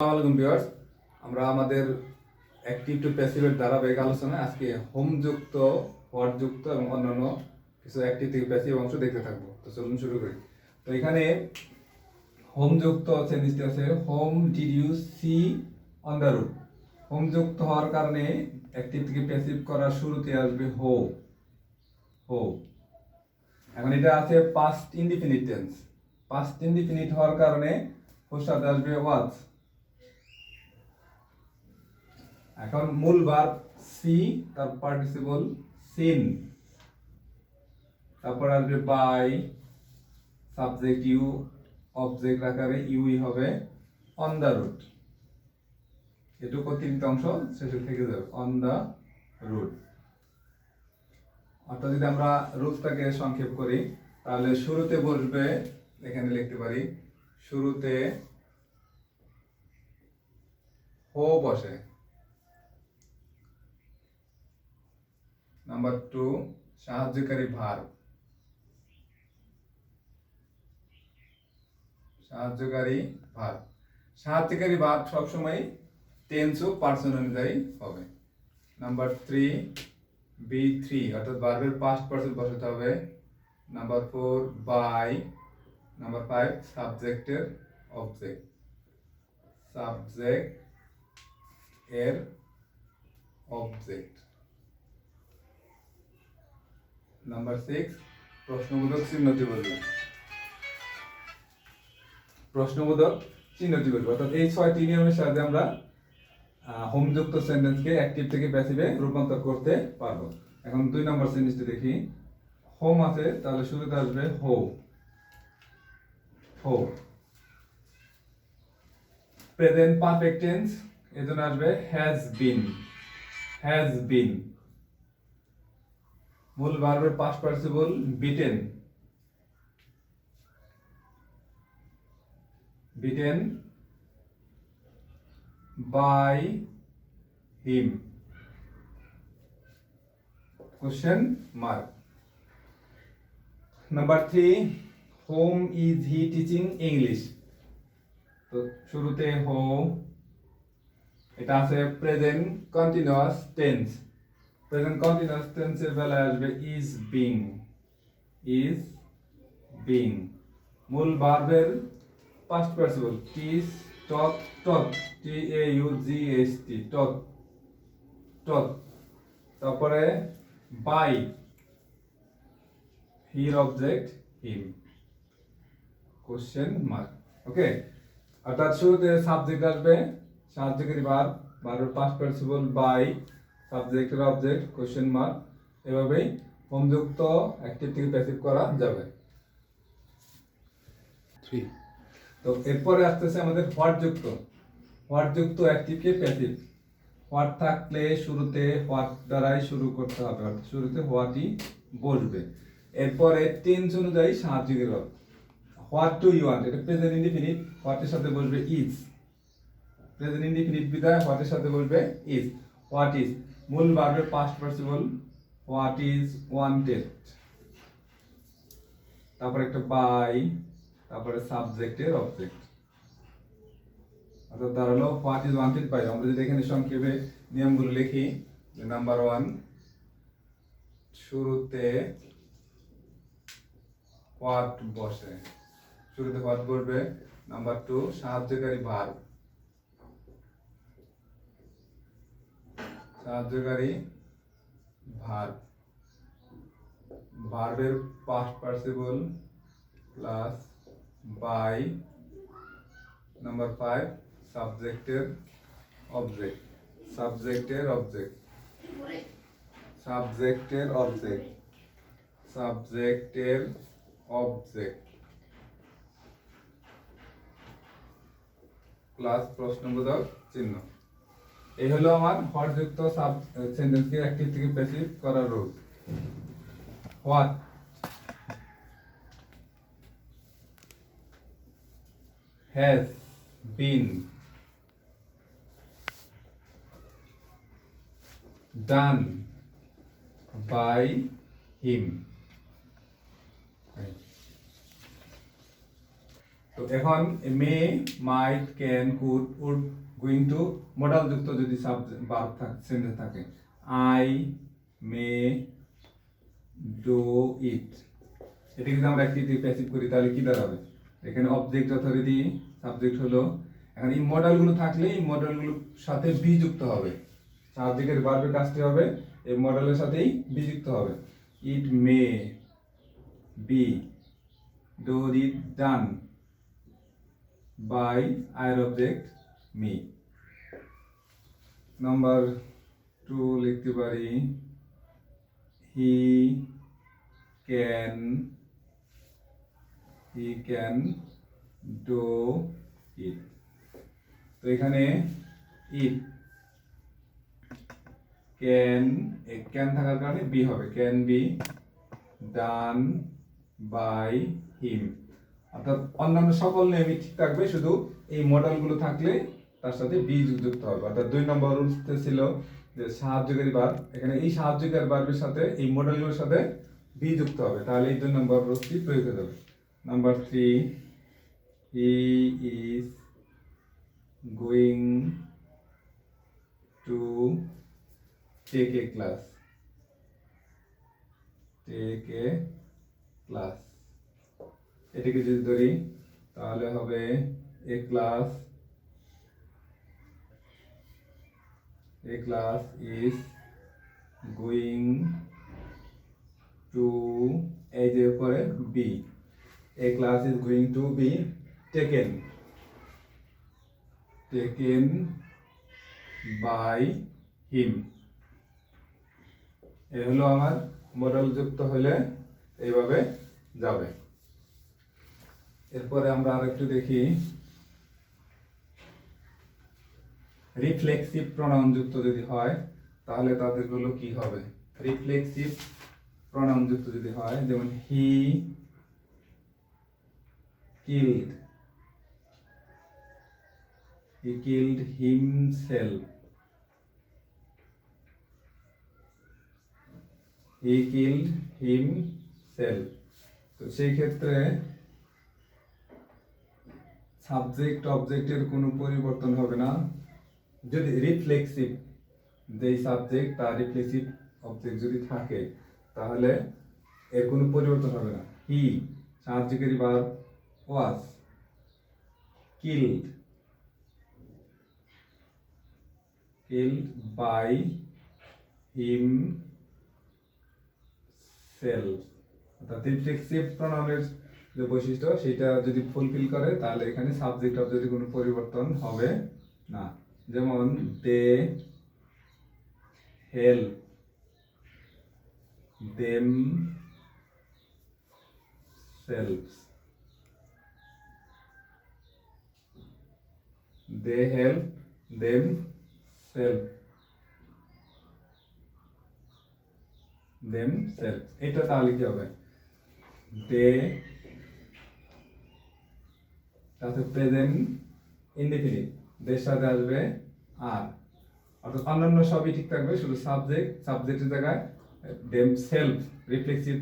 আসসালামু ভিউয়ার্স, আমরা আমাদের অ্যাক্টিভ টু প্যাসিভের ধারাবাহিক আলোচনায় আজকে হোম যুক্ত, হোয়াট যুক্ত এবং অন্যান্য কিছু অ্যাক্টিভ থেকে প্যাসিভ অংশ দেখতে থাকবো। তো চলুন শুরু করি। তো এখানে হোম যুক্ত সেন্টেন্সটি আছে, whom did you see on the road. Whom যুক্ত হওয়ার কারণে অ্যাক্টিভ থেকে প্যাসিভ করার শুরুতে আসবে হো। হো এখন এটা আছে past indefinite tense. Past indefinite হওয়ার কারণে ওর সাথে আসবে ওয়াজ। এখন মূল ভার্ব সি, তার পার্টিসিপল সিন, তারপর আসবে বাই, সাবজেক্ট ইউ, অবজেক্ট আকারে ইউই হবে অন দ্য রুট। এটুকু তিনটা অংশ শেষে থেকে যাবে, অন দ্য রুট। অর্থাৎ যদি আমরা রুটটাকে সংক্ষেপ করি তাহলে শুরুতে বসবে, এখানে লিখতে পারি শুরুতে হো বসে। নাম্বার 2 সাহায্যকারী ভার্ব, সাহায্যকারী ভার্ব। সাহায্যকারী ভার্ব সবসময় টেন্স ও পার্সন অনুযায়ী হবে। নাম্বার 3 B3 অর্থাৎ ভার্বের পাস্ট পার্সন বসাতে হবে। Number 4 by. নাম্বার 5 সাবজেক্টের অবজেক্ট, সাবজেক্ট এর অবজেক্ট। নাম্বার 6 প্রশ্নবোধক চিহ্নটি বলবে, প্রশ্নবোধক চিহ্নটি বলবে। অর্থাৎ এই 6টি নিয়মের সাহায্যে আমরা হোমযুক্ত সেন্টেন্সকে অ্যাক্টিভ থেকে প্যাসিভে রূপান্তর করতে পারবো। এখন 2 নম্বর সেন্টেন্সটি দেখি। হোম আছে, তাহলে শুরুতে আসবে হো। হো প্রেজেন্ট পারফেক্ট টেন্স, এজন্য আসবে হ্যাজ বিন। Has been. মূল ভার্বের past participle beaten. Beaten by him. question mark. Number 3 whom is he teaching English? তো শুরুতে হো, এটা আছে present continuous tense. Present continuous টেন্সের বেলায় আসবে ইজ বিং। Is being. মূল ভার্বের past participle teach, taught, taught, TAUGHT, taught, taught. তারপরে by, her object him. Question mark. Okay, অর্থাৎ শুরুতে সাবজেক্ট আসবে, সাহায্যকারী ভার্ব, ভার্বের পাস্ট পার্টিসিপল বাই, সাবজেক্টের অবজেক্ট, কোশ্চেন মার্ক। এভাবেই হোমযুক্ত অ্যাক্টিভ থেকে প্যাসিভ করা যাবে। 3 তো এরপরে আসতেছে আমাদের হোয়াট যুক্ত। হোয়াট যুক্ত অ্যাক্টিভকে প্যাসিভ। হোয়াট থাকলে শুরুতে হোয়াট দ্বারাই শুরু করতে হবে, শুরুতে হোয়াটই বসবে। এরপরে টেন্স অনুযায়ী সাহায্যকারী verb. What do you want, এটা প্রেজেন্ট ইনডিফিনিট, হোয়াটের সাথে বসবে ইজ। প্রেজেন্ট ইনডিফিনিট বিদায় হোয়াটের সাথে বসবে ইজ। হোয়াট ইজ, মূল ভার্বের past participle what is wanted. তারপর একটা বাই, তারপরে সাবজেক্টের অবজেক্ট। অর্থাৎ দাঁড়ালো হোয়াট ইজ ওয়ান্টেড বাই। আমরা যদি এখানে সংক্ষেপে নিয়মগুলো লিখি, নাম্বার 1 শুরুতে হোয়াট বসে, শুরুতে হোয়াট বসবে। নাম্বার 2 সাহায্যকারী ভার্ব, সাহায্যকারী ভার্ব, ভার্বের past participle plus by. Number 5 সাবজেক্টের অবজেক্ট, সাবজেক্টের অবজেক্ট, সাবজেক্টের অবজেক্ট, সাবজেক্টের অবজেক্ট প্লাস প্রশ্নবোধক চিহ্ন। এই হলো আমার হোয়াট যুক্ত সেন্টেন্সকে অ্যাক্টিভ থেকে প্যাসিভ করার rule. What has been done by him. তো এখন may, might, can, could, would, going to modal যুক্ত যদি সাবজেক্ট ভার্ব থাকে, সেন্টেন্স থাকে, আই মে ডু ইট, এটা যদি আমরা অ্যাক্টিভ প্যাসিভ করি তাহলে কি দাঁড়াবে? এখানে অবজেক্ট যথারীতি সাবজেক্ট হলো, এখন এই মডেলগুলো থাকলে এই মডেলগুলোর সাথে বি যুক্ত হবে, সাবজেক্টের ভার্বের কাজটি হবে এই মডেলের সাথেই বি যুক্ত হবে। It may be do it done by আয়ের অবজেক্ট মি। নাম্বার 2 লিখতে পারি হি ক্যান ডু ইট। তো এখানে ইট ক্যান থাকার কারণে বি হবে, can be done by him, অর্থাৎ অন্যান্য সকল নেমই ঠিক থাকবে, শুধু এই মডেলগুলো থাকলে তার সাথে বি যুক্ত হবে। অর্থাৎ 2 নম্বর রুলসতে ছিল যে সাহায্যকারী ভার্ব, এখানে এই সাহায্যকারী ভার্বের সাথে এই মডেলগুলোর সাথে বি যুক্ত হবে, তাহলে এই 2 নম্বর রুলসটি প্রয়োগ হয়ে যাবে। Number 3 he is going to take a class, এটাকে যদি ধরি তাহলে হবে a class is going to, এই যে উপরে be, a class is going to be taken by him. এ হলো আমার মডেল যুক্ত হলে এইভাবে যাবে। এরপরে আমরা আরেকটু দেখি রিফ্লেক্সিভ প্রনাউন যুক্ত যদি হয় তাহলে তাদেরগুলো কি হবে। রিফ্লেক্সিভ প্রনাউন যুক্ত যদি হয়, যেমন হি কিল্ড হিমসেলফ, তো সেই ক্ষেত্রে সাবজেক্ট অবজেক্টের কোনো পরিবর্তন হবে না, যদি রিফ্লেক্সিভ যেই সাবজেক্ট তার রিফ্লেক্সিভ অবজেক্ট যদি থাকে তাহলে এর কোনো পরিবর্তন হবে না। হি সাহায্যকারী verb was killed by himself, অর্থাৎ রিফ্লেক্সিভ প্রনাউনের যে বৈশিষ্ট্য সেটা যদি ফুলফিল করে তাহলে এখানে সাবজেক্ট অবজেক্টের কোনো পরিবর্তন হবে না। যেমন they help themselves, they help themself এটা তাহলে কি হবে, দে তাতে প্রেজেন্ট ইনডিফিনিট, দের সাথে আসবে আর, অর্থাৎ অন্যান্য সবই ঠিক থাকবে, শুধু সাবজেক্টের জায়গায় দেম সেলফ রিফ্লেক্সিভ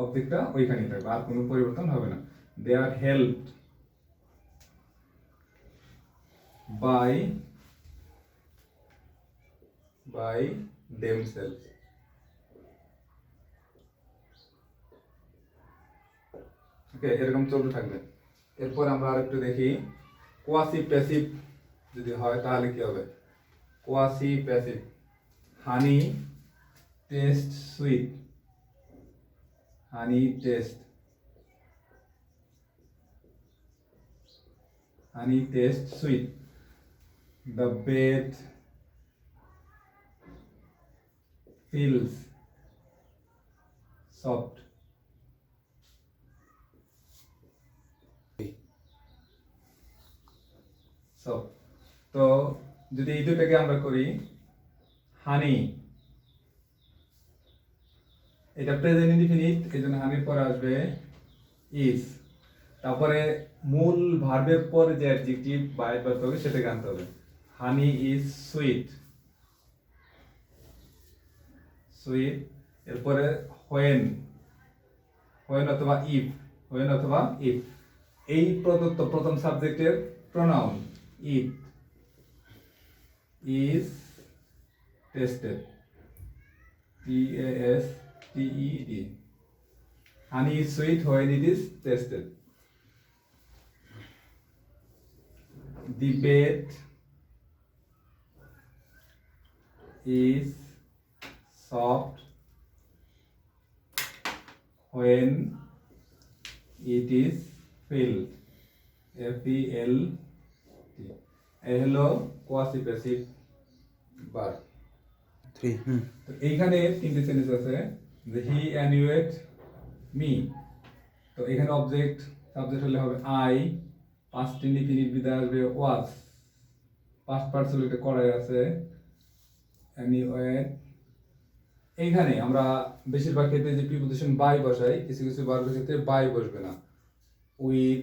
অবজেক্টটা ওইখানেই থাকবে, আর কোনো পরিবর্তন হবে না। দে আর হেল্পড বাই themselves। ওকে, এরকম চলতে থাকবে। এরপর আমরা আরেকটু দেখি কোয়াসি প্যাসিভ যদি হয় তাহলে কি হবে। Quasi passive, honey taste sweet, honey taste sweet, the bed feels soft, তো যদি এই দুটাকে আমরা করি, হানি এটা প্রেজেন্ট ইনডিফিনিট, এই জন্য হানির পরে আসবে ইজ, তারপরে মূল ভার্বের পরে যে অ্যাডজেক্টিভ বা অ্যাডভার্ব হবে সেটাকে আনতে হবে। হানি ইজ সুইট, এরপরে হোয়েন অথবা ইফ, এই প্রদত্ত প্রথম সাবজেক্টের pronoun it is tasted TASTED honey is sweet when it is tasted. The bed is soft when it is filled. FELT. এই হলো কোয়াসি প্যাসিভ ভার্ব। 3 তো এইখানে তিনটে সেন্টেন্স আছে যে হি অ্যানিউয়েট মি। তো এখানে অবজেক্ট সাবজেক্ট হলে হবে আই, পাস্ট ইনডিফিনিট বিদা আসবে ওয়াজ, পাস্ট পার্সন এটা করাই আছে অ্যানিউয়েট। এইখানে আমরা বেশিরভাগ ক্ষেত্রে যে প্রিপোজিশন বাই বসাই, কিছু কিছু ভার্বের ক্ষেত্রে বাই বসবে না, উইথ,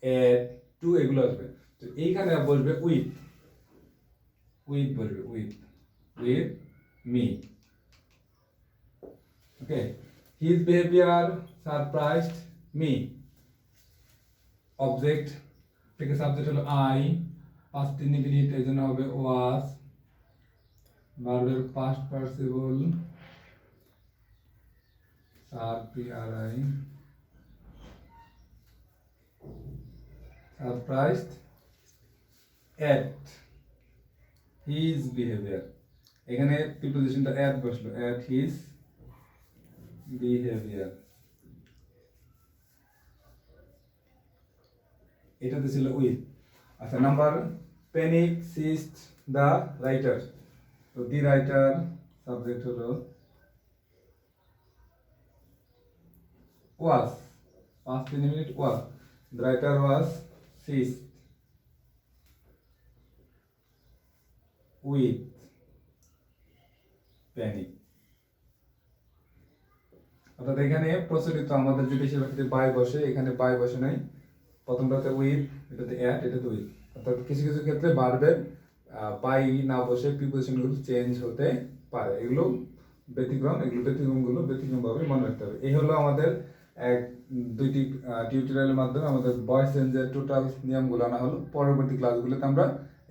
এট, টু এগুলো আসবে। তো এইখানে বসবে উইথ, উইথ বসবে, with me. Okay. His behavior surprised me. Object থেকে সাবজেক্ট হলো I, past indefinite এর জন্য হবে was, ভার্বের past participle surprised at his behavior. এখানে প্রিপোজিশনটা অ্যাট বসলো, অ্যাট হিজ বিহেভিয়ার। এটাতে ছিল উইথ। আচ্ছা, number panic seized the writer. তো দি রাইটার সাবজেক্ট হলো was, past indefinite was, the writer was seized with panic. অর্থাৎ এখানে প্রচলিত আমাদের যে বেশিরভাগ ক্ষেত্রে বাই বসে, এখানে বাই বসে নাই, প্রথমটাতে উইথ, এটাতে অ্যাট, এটাতে উইথ। অর্থাৎ কিছু কিছু ক্ষেত্রে ভার্বের বাই না বসে প্রিপোজিশনগুলো চেঞ্জ হতে পারে। এগুলো ব্যতিক্রম, এগুলো ব্যতিক্রমভাবে মনে রাখতে হবে। এই হলো আমাদের দুইটি টিউটোরিয়ালের মাধ্যমে আমাদের ভয়েস চেঞ্জের টোটাল নিয়মগুলো আনা হলো। পরবর্তী ক্লাসগুলোতে আমরা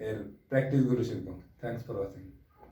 এর প্র্যাকটিসগুলো শিখবো। Thanks for watching.